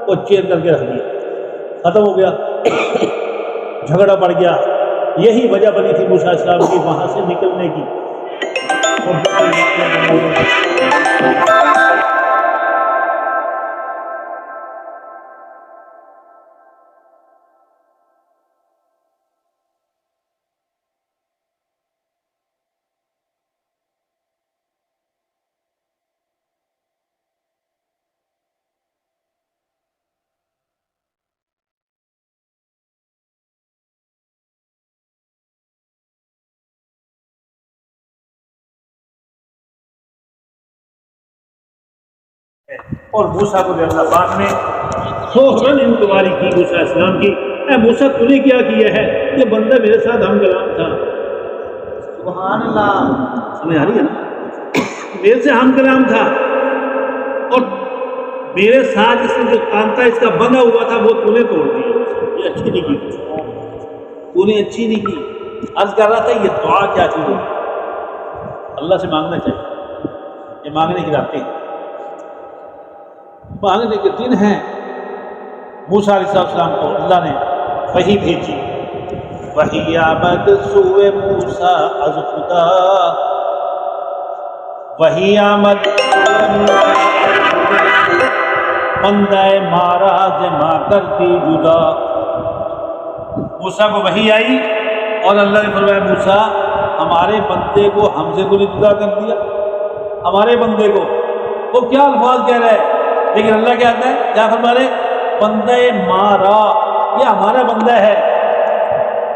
اور چیر کر کے رکھ دیا، ختم ہو گیا، جھگڑا پڑ گیا. یہی وجہ بنی تھی موسیٰ علیہ السلام کی وہاں سے نکلنے کی. اور موسیٰ کو اللہ پاک نے فوراً انکوائری کی موسیٰ علیہ السلام کی. اے موسیٰ تو نے کیا کیا ہے؟ یہ بندہ میرے ساتھ ہم کلام تھا. سبحان اللہ. سمجھ آ رہی ہے نا؟ میرے سے ہم کلام تھا اور میرے ساتھ اس نے جو کانتا اس کا بندھا ہوا تھا وہ تو نے توڑ دیا. یہ اچھی نہیں کی، تو نے اچھی نہیں کی. عرض کر رہا تھا یہ دعا کیا چیز ہے؟ اللہ سے مانگنا چاہیے. یہ مانگنے کی راتیں ہیں، مانگنے کے دن ہیں. موسیٰ علیہ السلام کو اللہ نے وحی بھیجی. وحی آمد سوئے موسیٰ از خدا، وحی آمد بندہ مارا جما کرتی جدا. موسیٰ کو وحی آئی اور اللہ نے فرمایا موسیٰ ہمارے بندے کو ہم سے تو نہیں جدا کر دیا. ہمارے بندے کو وہ کیا الفاظ کہہ رہا ہے، لیکن اللہ کیا کہتا ہے، کیا فرما رہے؟ بندے مارا، یہ ہمارا بندہ ہے.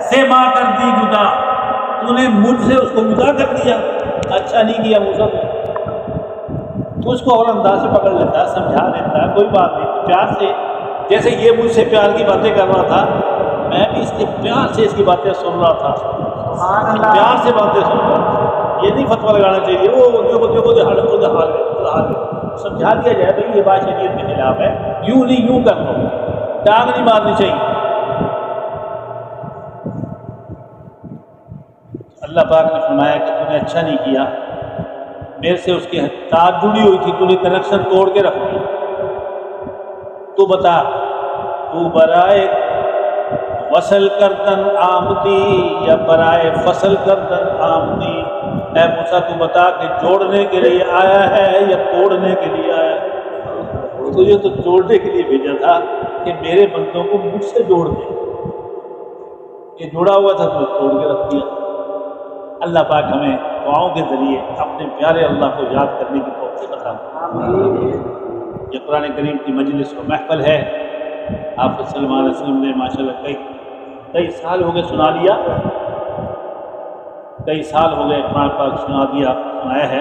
سے ماں کر دی جدا، تو نے مجھ سے اس کو جدا کر دیا. اچھا نہیں کیا موسیٰ نے. تو اس کو اور انداز سے پکڑ لیتا ہے، سمجھا دیتا ہے، کوئی بات نہیں، پیار سے. جیسے یہ مجھ سے پیار کی باتیں کر رہا تھا، میں بھی اس کے پیار سے اس کی باتیں سن رہا تھا، پیار سے باتیں سن رہا تھا. یہ نہیں فتویٰ لگانا چاہیے وہ سمجھا دیا جائے بھائی یہ بات شریعت کے خلاف ہے، یوں نہیں یوں کر لو، ٹانگ نہیں مارنی چاہیے. اللہ پاک نے فرمایا کہ تو نے اچھا نہیں کیا، میرے سے اس کی تار جڑی ہوئی تھی، تو نے کنیکشن توڑ کے رکھ دیا. تو بتا تو برائے وصل کردن آمدی یا برائے فصل کردن آمدی. اے موسیٰ تو بتا کہ جوڑنے کے لیے آیا ہے یا توڑنے کے لیے آیا ہے؟ تو یہ تو جوڑنے کے لیے بھیجا تھا کہ میرے بندوں کو مجھ سے جوڑ دے. یہ جڑا ہوا تھا تو توڑ کے رکھ دیا. اللہ پاک ہمیں دعاؤں کے ذریعے اپنے پیارے اللہ کو یاد کرنے کی توفیق عطا فرمائے. یہ قرآن کریم کی مجلس و محفل ہے. آپ صلی اللہ علیہ وسلم نے ماشاءاللہ کئی سال ہو گئے سنا لیا، کئی سال ہو گئے قرآن پاک سنایا ہے،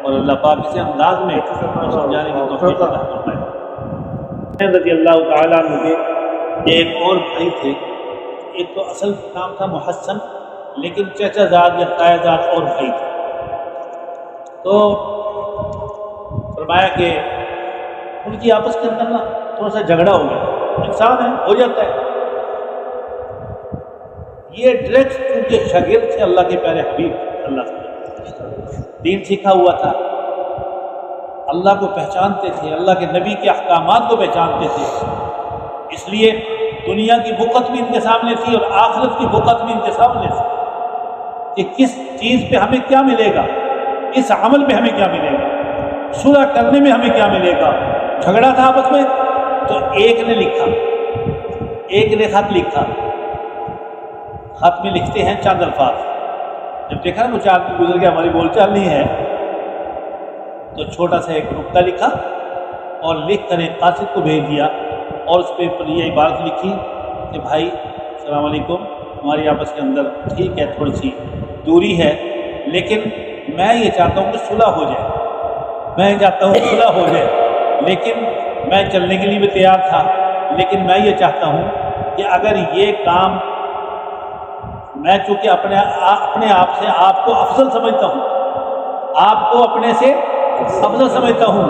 اور اللہ پاک اسے انداز میں سمجھانے کی توفیق عطا فرمائے. رضی اللہ تعالیٰ عنہ کے ایک اور بھائی تھے. ایک تو اصل نام تھا محسن، لیکن چچا زاد یا تایا زاد اور بھائی تھے. تو فرمایا کہ ان کی آپس کے اندر نا تھوڑا سا جھگڑا ہو گیا. انسان ہے، ہو جاتا ہے. یہ ڈائریکٹ کیونکہ شاگرد تھے اللہ کے پیارے حبیب اللہ سے، دین سیکھا ہوا تھا، اللہ کو پہچانتے تھے، اللہ کے نبی کے احکامات کو پہچانتے تھے. اس لیے دنیا کی وقت بھی ان کے سامنے تھی اور آخرت کی وقت بھی ان کے سامنے تھی کہ کس چیز پہ ہمیں کیا ملے گا، اس عمل میں ہمیں کیا ملے گا، صلح کرنے میں ہمیں کیا ملے گا. جھگڑا تھا آپس میں تو ایک نے لکھا، ایک نے خط لکھا. خط میں لکھتے ہیں چند الفاظ. جب دیکھا نا کچھ آدمی گزر گیا ہماری بول چال نہیں ہے، تو چھوٹا سا ایک نکتہ لکھا اور لکھ کر ایک قاصد کو بھیج دیا، اور اس پہ یہ عبارت لکھی کہ بھائی السلام علیکم، ہماری آپس کے اندر ٹھیک ہے تھوڑی سی دوری ہے، لیکن میں یہ چاہتا ہوں کہ صلح ہو جائے، میں چاہتا ہوں صلح ہو جائے، لیکن میں چلنے کے لیے بھی تیار تھا، لیکن میں یہ چاہتا ہوں کہ اگر یہ کام میں چونکہ اپنے آپ سے آپ کو افضل سمجھتا ہوں، آپ کو اپنے سے افضل سمجھتا ہوں.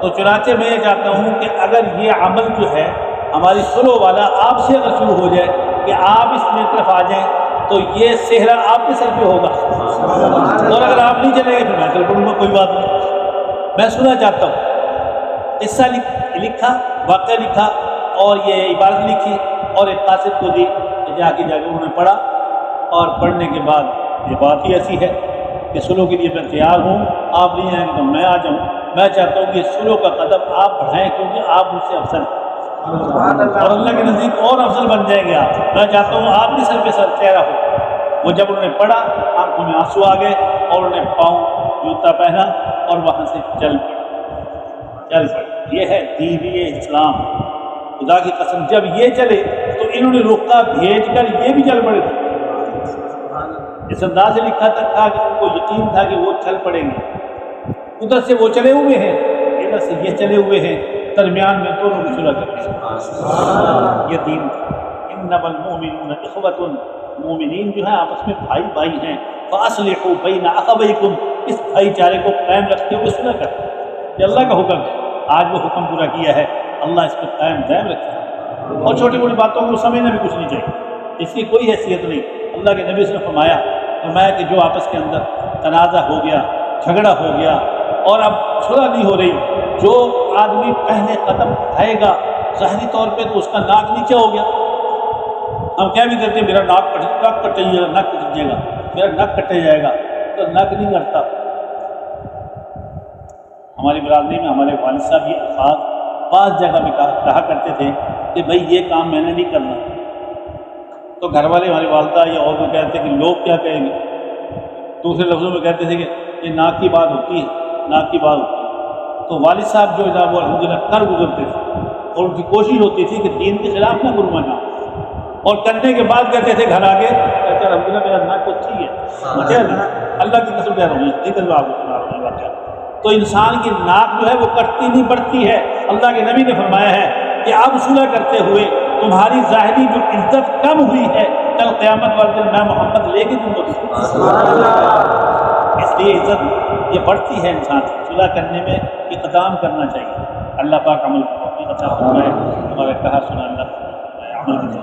تو چنانچہ میں یہ چاہتا ہوں کہ اگر یہ عمل جو ہے ہماری سلو والا آپ سے اگر شروع ہو جائے کہ آپ اس میں طرف آ جائیں تو یہ صحرا آپ کے سر پہ ہوگا. اور اگر آپ نہیں چلیں گے پھر میں چل پڑوں گا، کوئی بات نہیں. میں سننا چاہتا ہوں. قصہ لکھا، واقعہ لکھا اور یہ عبارت لکھی اور ایک قاصد کو دی، جا کے انہوں نے پڑھا. اور پڑھنے کے بعد یہ بات ہی ایسی ہے کہ سلو کے لیے میں تیار ہوں، آپ نہیں آئیں گے تو میں آ جاؤں. میں چاہتا ہوں کہ سلو کا قدم آپ بڑھائیں کیونکہ آپ مجھ سے افضل ہیں اور اللہ کے نزدیک اور افضل بن جائیں گے آپ. میں چاہتا ہوں آپ کے سر پہ سر چہرہ ہو. وہ جب انہوں نے پڑھا آنکھوں میں آنسو آ گئے اور انہوں نے پاؤں جوتا پہنا اور وہاں سے چل پڑے. یہ ہے دین اسلام. خدا کی قسم جب یہ چلے تو انہوں نے روکا بھیج کر یہ بھی چل پڑے تھے. اس انداز سے لکھا تھا کہ ان کو یقین تھا کہ وہ چل پڑیں گے. ادھر سے وہ چلے ہوئے ہیں، ادھر سے یہ چلے ہوئے ہیں، درمیان میں دونوں کو صلح کرتے ہیں. یہ دین تھا. انما المؤمنون اخوۃ، مومنین جو ہیں آپس میں بھائی بھائی ہیں. فاصلحوا بین اخویکم، اس بھائی چارے کو قائم رکھتے ہوئے صلح کرتے ہیں. یہ اللہ کا حکم ہے. آج وہ حکم پورا کیا ہے، اللہ اس کو قائم دائم رکھے. اور چھوٹی موٹی باتوں کو سمجھنا بھی کچھ نہیں چاہیے، اس کی کوئی حیثیت نہیں. اللہ کے نبی سے فرمایا کہ جو آپس کے اندر تنازع ہو گیا، جھگڑا ہو گیا اور اب صلح نہیں ہو رہی، جو آدمی پہلے قدم اٹھائے گا ظاہری طور پہ تو اس کا ناک نیچے ہو گیا. ہم کیا بھی کرتے ہیں میرا ناک کٹے گا، ناک کٹ جائے گا، میرا ناک کٹے جائے گا، تو ناک نہیں کرتا. ہماری برادری میں ہمارے والد صاحب یہ الفاظ بعض جگہ میں کہا کرتے تھے کہ بھائی یہ کام میں نے نہیں کرنا. تو گھر والے ہماری والدہ یا اور کو کہتے کہ لوگ کیا کہیں گے. دوسرے لفظوں میں کہتے تھے کہ یہ ناک کی بات ہوتی ہے، ناک کی بات ہوتی ہے. تو والد صاحب جو ہے وہ الحمدللہ کر گزرتے تھے اور ان کی کوشش ہوتی تھی کہ دین کے خلاف نہ کروں میں نہ، اور کرنے کے بعد کہتے تھے گھر آگے کہتے الحمدللہ میرا ناک تو اچھی ہے. اللہ کی قسم کہہ رہا ہوں، ٹھیک ہے آپ کو سنا رہا ہوں واقعہ. تو انسان کی ناک جو ہے وہ کٹتی نہیں بڑھتی ہے. اللہ کے نبی نے فرمایا ہے کہ آپ صلح کرتے ہوئے تمہاری ظاہری جو عزت کم ہوئی ہے کل قیامت والے دن میں محمد لے کے تم کو دوں. اس لیے عزت یہ بڑھتی ہے انسان صلح کرنے میں اقدام کرنا چاہیے. اللہ پاک عمل کو عطا فرمائے. ہمارا کہا سنا اللہ عمل کی